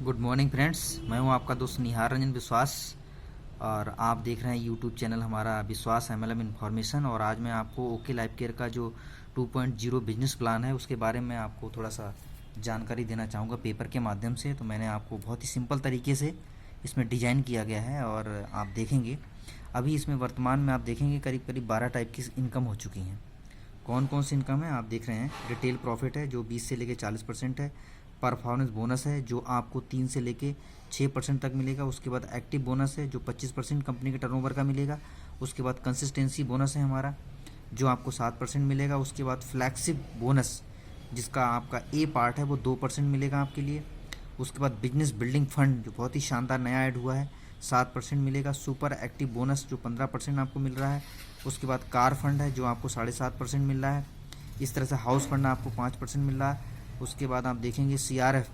Good morning friends, मैं हूं आपका दोस्त निहार रंजन विश्वास और आप देख रहे हैं यूट्यूब चैनल हमारा विश्वास एमएलएम इन्फॉर्मेशन। और आज मैं आपको ओके लाइफ केयर का जो 2.0 बिजनेस प्लान है उसके बारे में आपको थोड़ा सा जानकारी देना चाहूँगा पेपर के माध्यम से। तो मैंने आपको बहुत ही सिंपल तरीके से इसमें डिज़ाइन किया गया है और आप देखेंगे अभी इसमें वर्तमान में आप देखेंगे करीब करीब 12 टाइप की इनकम हो चुकी हैं। कौन कौन सी इनकम है आप देख रहे हैं। रिटेल प्रॉफिट है जो 20 से लेके 40% है। परफॉर्मेंस बोनस है जो आपको 3 से लेके 6% तक मिलेगा। उसके बाद एक्टिव बोनस है जो 25% कंपनी के टर्नओवर का मिलेगा। उसके बाद कंसिस्टेंसी बोनस है हमारा जो आपको 7% मिलेगा। उसके बाद फ्लैगशिप बोनस जिसका आपका ए पार्ट है वो 2% मिलेगा आपके लिए। उसके बाद बिजनेस बिल्डिंग फंड जो बहुत ही शानदार नया ऐड हुआ है 7% मिलेगा। सुपर एक्टिव बोनस जो 15% आपको मिल रहा है। उसके बाद कार फंड है जो आपको 7.5% मिल रहा है। इस तरह से हाउस फंड आपको 5% मिल रहा है। उसके बाद आप देखेंगे CRF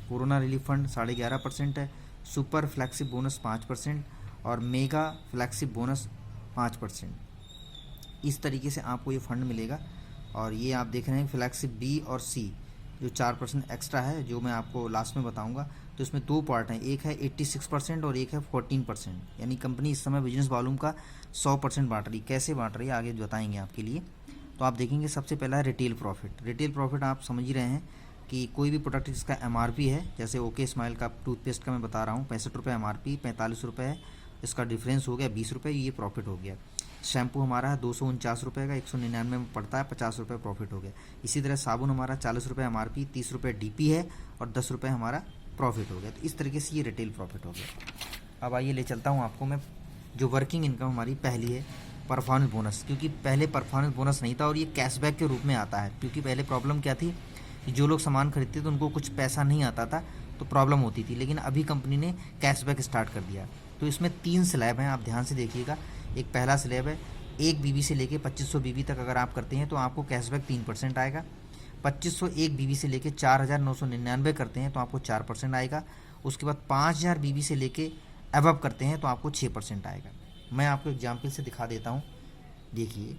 कोरोना रिलीफ फंड 11.5% है। सुपर फ्लैगशिप बोनस 5% और मेगा फ्लैगशिप बोनस 5%। इस तरीके से आपको ये फंड मिलेगा। और ये आप देख रहे हैं फ्लैगशिप B और C जो 4% एक्स्ट्रा है जो मैं आपको लास्ट में बताऊंगा। तो इसमें दो पार्ट हैं, एक है 86% और एक है 14%। यानी कंपनी इस समय बिजनेस वॉल्यूम का 100% बांट रही। कैसे बांट रही है आगे बताएंगे आपके लिए। तो आप देखेंगे सबसे पहला है रिटेल प्रॉफिट। रिटेल प्रॉफिट आप समझ ही रहे हैं कि कोई भी प्रोडक्ट जिसका MRP है, जैसे ओके स्माइल का टूथपेस्ट का मैं बता रहा हूँ 65 रुपये MRP, 45 रुपये है, इसका डिफरेंस हो गया 20 रुपये, ये प्रॉफिट हो गया। शैम्पू हमारा है 249 रुपये का, 199 में पड़ता है, 50 रुपये प्रॉफिट हो गया। इसी तरह साबुन हमारा 40 रुपये MRP, 30 रुपये DP है और 10 रुपये हमारा प्रॉफिट हो गया। तो इस तरीके से ये रिटेल प्रॉफिट हो गया। अब आइए ले चलता हूँ आपको मैं जो वर्किंग इनकम हमारी पहली है परफॉर्मेंस बोनस, क्योंकि पहले परफॉर्मेंस बोनस नहीं था और ये कैशबैक के रूप में आता है। क्योंकि पहले प्रॉब्लम क्या थी कि जो लोग सामान खरीदते थे उनको कुछ पैसा नहीं आता था तो प्रॉब्लम होती थी, लेकिन अभी कंपनी ने कैशबैक स्टार्ट कर दिया। तो इसमें 3 स्लैब हैं, आप ध्यान से देखिएगा। एक पहला स्लैब है 1 BB से लेके 2500 BB तक अगर आप करते हैं तो आपको कैशबैक 3% आएगा। 2501 BB से लेके 4999 करते हैं तो आपको 4% आएगा। उसके बाद 5000 BB से लेके अबव करते हैं तो आपको 6% आएगा। मैं आपको एग्जाम्पल से दिखा देता हूँ। देखिए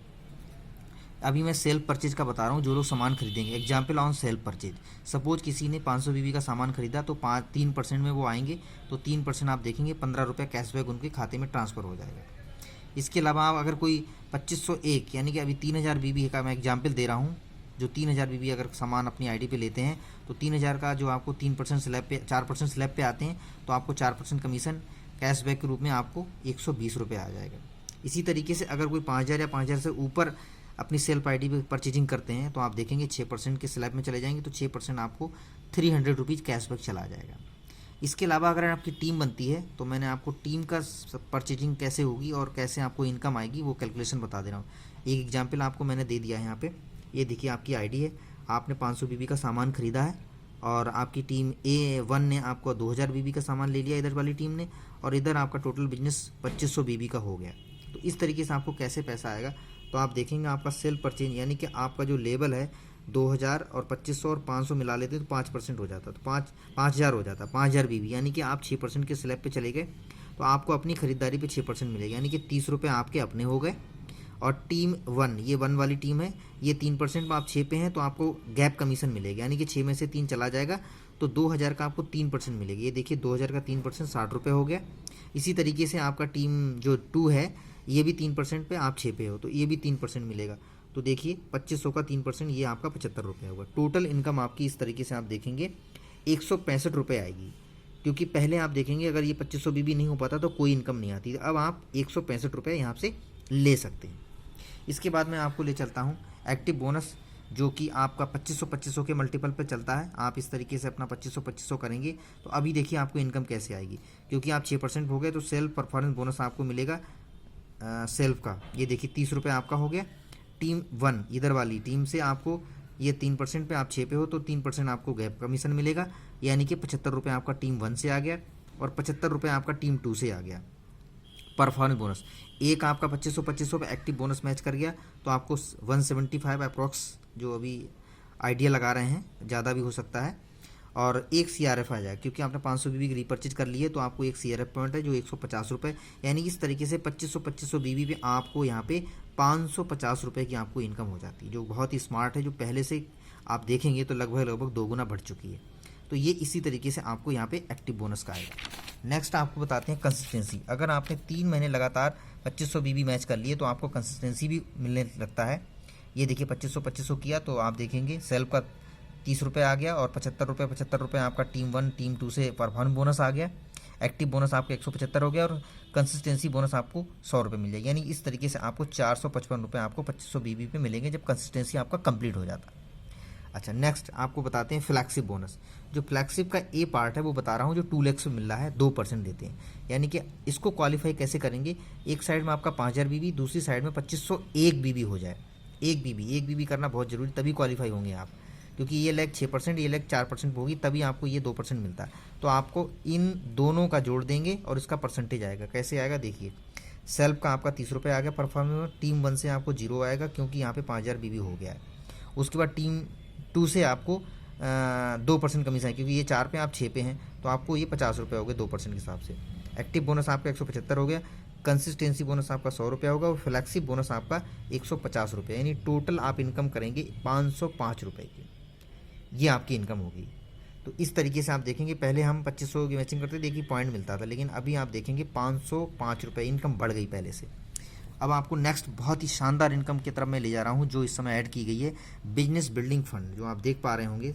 अभी मैं सेल्फ परचेज का बता रहा हूँ, जो लोग सामान खरीदेंगे। Example on self purchase, suppose किसी ने 500 BB का सामान खरीदा तो 3% में वो आएंगे तो 3% आप देखेंगे 15 रुपये कैशबैक उनके खाते में ट्रांसफ़र हो जाएगा। इसके अलावा आप अगर कोई 2501 यानी कि अभी 3000 BB का मैं एग्जाम्पल दे रहा हूँ, जो 3000 BB अगर सामान अपनी ID पे लेते हैं तो 3000 का जो आपको 3% स्लैब पे 4% स्लैब पे आते हैं तो आपको 4% कमीशन कैशबैक के रूप में आपको 120 रुपये आ जाएगा। इसी तरीके से अगर कोई 5000 या 5000 से ऊपर अपनी सेल्फ ID पे परचेजिंग करते हैं तो आप देखेंगे 6% के स्लैब में चले जाएंगे तो 6% आपको 300 रुपीज़ कैशबैक चला जाएगा। इसके अलावा अगर आपकी टीम बनती है तो मैंने आपको टीम का परचेजिंग कैसे होगी और कैसे आपको इनकम आएगी वो कैलकुलेशन बता दे रहा हूँ। एक एग्जाम्पल आपको मैंने दे दिया है यहाँ पे। ये देखिए आपकी ID है, आपने 500 BB का सामान खरीदा है और आपकी टीम A1 ने आपको 2000 BB का सामान ले लिया इधर वाली टीम ने, और इधर आपका टोटल बिजनेस 2500 BB का हो गया। तो इस तरीके से आपको कैसे पैसा आएगा तो आप देखेंगे आपका सेल परचेज यानी कि आपका जो लेवल है 2000 और 2500 और 500 मिला लेते तो 5% हो जाता, तो 5000 हो जाता। 5000 BB यानी कि आप 6% के स्लैब पे चले गए तो आपको अपनी खरीदारी पे 6% मिलेगा, यानी कि 30 रुपये आपके अपने हो गए। और टीम 1, ये 1 वाली टीम है, ये 3% में आप 6 पे हैं तो आपको गैप कमीशन मिलेगा, यानी कि 6 में से 3 चला जाएगा तो 2000 का आपको 3% मिलेगी। ये देखिए 2000 का 3% 60 रुपये हो गया। इसी तरीके से आपका टीम जो 2 है ये भी 3% पे, आप 6 पे हो तो ये भी 3% मिलेगा। तो देखिए 2500 का 3% ये आपका 75 रुपये होगा। टोटल इनकम आपकी इस तरीके से आप देखेंगे 165 रुपये आएगी। क्योंकि पहले आप देखेंगे अगर ये 2500 BB नहीं हो पाता तो कोई इनकम नहीं आती, अब आप 165 रुपये यहाँ से ले सकते हैं। इसके बाद मैं आपको ले चलता हूँ एक्टिव बोनस, जो कि आपका 2500 के मल्टीपल पे चलता है। आप इस तरीके से अपना 2500 करेंगे तो अभी देखिए आपको इनकम कैसे आएगी। क्योंकि आप 6% हो गए तो सेल्फ परफॉर्मेंस बोनस आपको मिलेगा सेल्फ का। ये देखिए 30 रुपये आपका हो गया। टीम 1 इधर वाली टीम से आपको ये 3% पे, आप 6 पे हो तो 3% आपको गैप कमीशन मिलेगा, यानी कि 75 रुपये आपका टीम 1 से आ गया और 75 रुपये आपका टीम 2 से आ गया। परफॉर्मेंस बोनस एक आपका 2500 पे एक्टिव बोनस मैच कर गया तो आपको 175 अप्रॉक्स, जो अभी आइडिया लगा रहे हैं, ज़्यादा भी हो सकता है, और एक CRF आ जाए। क्योंकि आपने 500 BB की रीपर्चेज कर ली है तो आपको एक CRF पॉइंट है जो 150 रुपये, यानी कि इस तरीके से 2500 BB पे आपको यहाँ पे 550 रुपये की आपको इनकम हो जाती है, जो बहुत ही स्मार्ट है, जो पहले से आप देखेंगे तो लगभग दोगुना बढ़ चुकी है। तो ये इसी तरीके से आपको यहाँ पे एक्टिव बोनस का आएगा। नेक्स्ट आपको बताते हैं कंसिस्टेंसी। अगर आपने 3 महीने लगातार 2500 बीबी मैच कर लिए तो आपको कंसिस्टेंसी भी मिलने लगता है। ये देखिए 2500 किया तो आप देखेंगे सेल्फ का 30 रुपये आ गया और 75 रुपये आपका टीम 1 टीम 2 से परफॉर्म बोनस आ गया। एक्टिव बोनस आपका 175 हो गया और कंसिस्टेंसी बोनस आपको 100 रुपये मिल जाएगी। यानी इस तरीके से आपको 455 रुपये आपको 2500 बीबी पे मिलेंगे जब कंसिस्टेंसी आपका कंप्लीट हो जाता है। अच्छा, नेक्स्ट आपको बताते हैं फ्लैगशिप बोनस। जो फ्लैगशिप का ए पार्ट है वो बता रहा हूँ, जो 2 लाख से मिल रहा है 2% देते हैं। यानी कि इसको क्वालिफाई कैसे करेंगे, एक साइड में आपका 5000 बीबी, दूसरी साइड में 2501 बीबी हो जाए। एक बीबी करना बहुत जरूरी, तभी क्वालिफाई होंगे आप, क्योंकि ये लेग 6%, ये लेग 4% होगी, तभी आपको ये 2% मिलता है। तो आपको इन दोनों का जोड़ देंगे और इसका परसेंटेज आएगा। कैसे आएगा देखिए, सेल्फ का आपका 30 रुपये आ गया परफॉर्मेंस में, टीम 1 से आपको 0 आएगा क्योंकि यहाँ पे 5000 बीबी हो गया है। उसके बाद टीम 2 से आपको 2% कमीशन है, क्योंकि ये 4 पे आप 6 पे हैं, तो आपको ये 50 रुपये हो गए 2% के हिसाब से। एक्टिव बोनस आपका 175 हो गया, कंसिस्टेंसी बोनस आपका 100 रुपया होगा और फ्लैक्सिप बोनस आपका 150 रुपये। यानी टोटल आप इनकम करेंगे 505 रुपये की, ये आपकी इनकम होगी। तो इस तरीके से आप देखेंगे, पहले हम 2500 की मैचिंग करते देखिए पॉइंट मिलता था, लेकिन अभी आप देखेंगे 505 रुपये इनकम बढ़ गई पहले से। अब आपको नेक्स्ट बहुत ही शानदार इनकम की तरफ मैं ले जा रहा हूँ, जो इस समय ऐड की गई है, बिजनेस बिल्डिंग फंड, जो आप देख पा रहे होंगे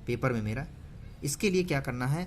पेपर में मेरा। इसके लिए क्या करना है,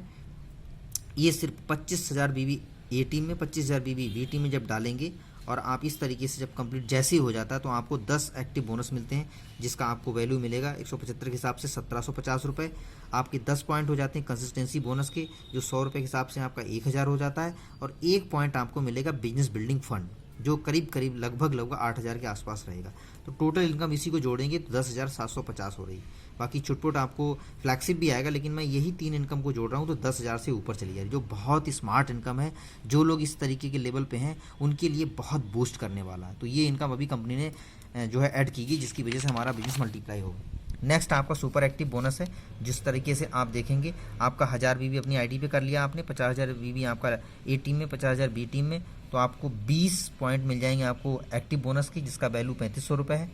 ये सिर्फ 25,000 बीबी ए टीम में, 25,000 बीबी बी टीम में जब डालेंगे और आप इस तरीके से जब कंप्लीट जैसे ही हो जाता है तो आपको 10 एक्टिव बोनस मिलते हैं, जिसका आपको वैल्यू मिलेगा 175 के हिसाब से 1750 रुपये। आपके 10 पॉइंट हो जाते हैं कंसिस्टेंसी बोनस के, जो 100 रुपये के हिसाब से आपका 1000 हो जाता है, और 1 पॉइंट आपको मिलेगा बिजनेस बिल्डिंग फंड, जो करीब लगभग 8000 के आसपास रहेगा। तो टोटल इनकम इसी को जोड़ेंगे तो 10,750 हो रही। बाकी छुटपुट आपको फ्लैक्सिप भी आएगा, लेकिन मैं यही 3 इनकम को जोड़ रहा हूँ तो 10,000 से ऊपर चली जाएगी, जो बहुत ही स्मार्ट इनकम है। जो लोग इस तरीके के लेवल पे हैं उनके लिए बहुत बूस्ट करने वाला है। तो ये इनकम अभी कंपनी ने जो है ऐड की गई, जिसकी वजह से हमारा बिजनेस मल्टीप्लाई होगा। नेक्स्ट आपका सुपर एक्टिव बोनस है। जिस तरीके से आप देखेंगे, आपका 1000 बीबी अपनी आईडी पे कर लिया आपने, 50,000 बीबी आपका ए टीम में, 50,000 बी टीम में, तो आपको 20 पॉइंट मिल जाएंगे आपको एक्टिव बोनस की, जिसका वैल्यू 3500 रुपये है।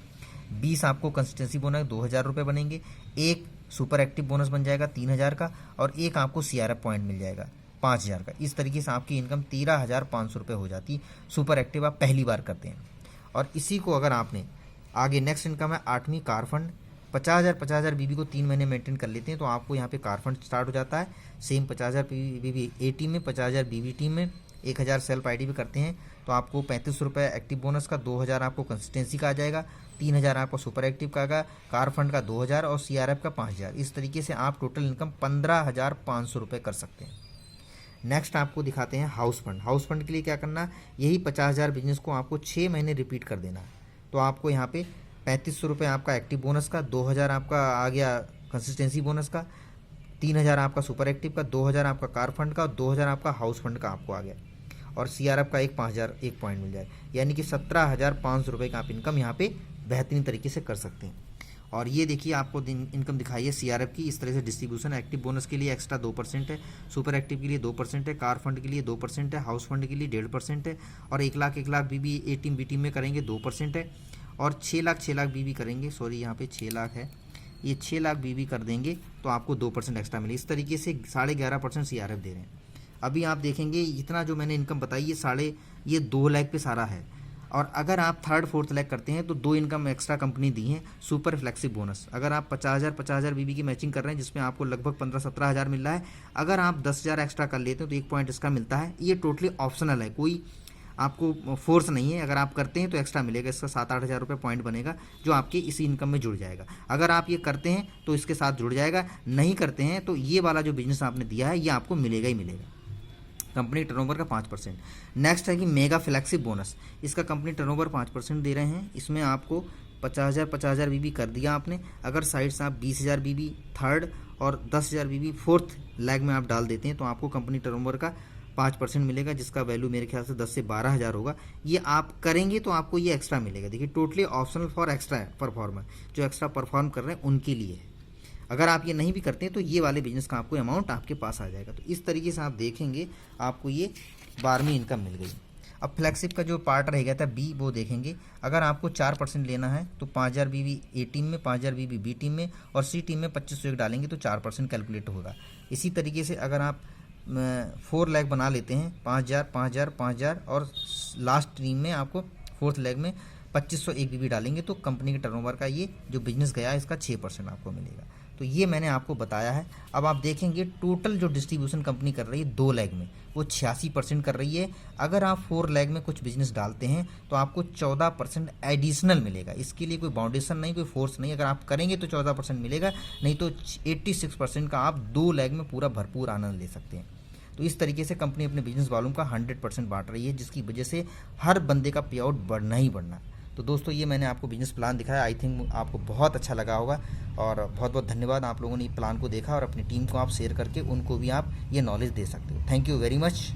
20 आपको कंसिस्टेंसी बोनस 2000 रुपये बनेंगे, एक सुपर एक्टिव बोनस बन जाएगा 3000 का, और एक आपको CRF पॉइंट मिल जाएगा 5000 का। इस तरीके से आपकी इनकम 13,500 रुपये हो जाती। सुपर एक्टिव आप पहली बार करते हैं। और इसी को अगर आपने आगे नेक्स्ट इनकम है 8वीं कार फंड, 50,000 बीबी को 3 महीने मेंटेन कर लेते हैं तो आपको यहाँ पे कार फंड स्टार्ट हो जाता है। सेम 50,000 बीबी ए टीम में, 50,000 बीबी टीम में, 1000 सेल्फ आईडी पे करते हैं तो आपको 35 रुपये एक्टिव बोनस का, 2000 आपको कंसिस्टेंसी का आ जाएगा, 3000 आपको सुपर एक्टिव का आएगा, कार फंड का 2000 और CRF का 5000। इस तरीके से आप टोटल इनकम 15,500 रुपये कर सकते हैं। नेक्स्ट आपको दिखाते हैं हाउस फंड। हाउस फंड के लिए क्या करना, यही 50,000 बिजनेस को आपको 6 महीने रिपीट कर देना। तो आपको यहाँ पे 3500 रुपये आपका एक्टिव बोनस का, 2000 आपका आ गया कंसिस्टेंसी बोनस का, 3000 आपका सुपर एक्टिव का, 2000 आपका कार फंड का और 2000 आपका हाउस फंड का आपको आ गया, और CRF का 5000 एक पॉइंट मिल जाए। यानी कि 17,500 रुपये का आप इनकम यहाँ पे बेहतरीन तरीके से कर सकते हैं। और ये देखिए आपको इनकम दिखाई है CRF की, इस तरह से डिस्ट्रीब्यूशन। एक्टिव बोनस के लिए एक्स्ट्रा 2% है, सुपर एक्टिव के लिए 2% है, कार फंड के लिए 2% है, हाउस फंड के लिए 1.5% है, और 1 लाख बीबी ए टीम बी टीम में करेंगे 2% है, और 6 लाख बीबी करेंगे, सॉरी यहाँ पे 6 लाख है, ये 6 लाख बीबी कर देंगे तो आपको 2% एक्स्ट्रा मिले। इस तरीके से 11.5% CRF दे रहे हैं। अभी आप देखेंगे इतना जो मैंने इनकम बताई ये 2 लाख पे सारा है। और अगर आप 3rd 4th लाख करते हैं तो 2 इनकम एक्स्ट्रा कंपनी दी है, सुपर फ्लैक्सिप बोनस। अगर आप 50,000 बीबी की मैचिंग कर रहे हैं जिसमें आपको लगभग 15-17 मिल रहा है, अगर आप 10,000 एक्स्ट्रा कर लेते हैं तो 1 पॉइंट इसका मिलता है। ये टोटली ऑप्शनल है, कोई आपको फोर्स नहीं है। अगर आप करते हैं तो एक्स्ट्रा मिलेगा, इसका 7-8 हज़ार रुपये पॉइंट बनेगा, जो आपके इसी इनकम में जुड़ जाएगा। अगर आप ये करते हैं तो इसके साथ जुड़ जाएगा, नहीं करते हैं तो ये वाला जो बिजनेस आपने दिया है ये आपको मिलेगा ही मिलेगा। कंपनी टर्नओवर का 5%। नेक्स्ट है कि मेगा फ्लैक्सिप बोनस। इसका कंपनी टर्नओवर 5% दे रहे हैं। इसमें आपको 50,000 बीबी कर दिया आपने। अगर साइड से आप 20,000 बीबी 3rd और 10,000 बीबी 4th लेग में आप डाल देते हैं तो आपको कंपनी टर्नओवर का 5% मिलेगा, जिसका वैल्यू मेरे ख्याल से 10 से 12 हज़ार होगा। ये आप करेंगे तो आपको ये एक्स्ट्रा मिलेगा। देखिए totally optional for extra performer, जो एक्स्ट्रा परफॉर्म कर रहे हैं उनके लिए है। अगर आप ये नहीं भी करते हैं तो ये वाले बिजनेस का आपको अमाउंट आपके पास आ जाएगा। तो इस तरीके से आप देखेंगे आपको ये 12वीं इनकम मिल गई। अब फ्लैगशिप का जो पार्ट रहेगा था बी, वो देखेंगे। अगर आपको 4% लेना है तो 5000 बीवी ए टीम में, 5000 बीवी बी टीम में और सी टीम में 2501 डालेंगे तो 4% कैलकुलेट होगा। इसी तरीके से अगर आप 4 लेग बना लेते हैं, 5000 5000 5000 और लास्ट टीम में आपको फोर्थ लेग में 2501 बीवी डालेंगे तो कंपनी के टर्नओवर का ये जो बिजनेस गया है इसका 6% आपको मिलेगा। तो ये मैंने आपको बताया है। अब आप देखेंगे टोटल जो डिस्ट्रीब्यूशन कंपनी कर रही है 2 लेग में, वो 86% कर रही है। अगर आप 4 लेग में कुछ बिजनेस डालते हैं तो आपको 14% एडिशनल मिलेगा। इसके लिए कोई बाउंडेशन नहीं, कोई फोर्स नहीं। अगर आप करेंगे तो 14% मिलेगा, नहीं तो 86% का आप 2 लेग में पूरा भरपूर आनंद ले सकते हैं। तो इस तरीके से कंपनी अपने बिजनेस वॉल्यूम का 100% बांट रही है, जिसकी वजह से हर बंदे का पे आउट बढ़ना ही बढ़ना। तो दोस्तों ये मैंने आपको बिजनेस प्लान दिखाया, आई थिंक आपको बहुत अच्छा लगा होगा और बहुत बहुत धन्यवाद। आप लोगों ने प्लान को देखा और अपनी टीम को आप शेयर करके उनको भी आप ये नॉलेज दे सकते हो। Thank you very much.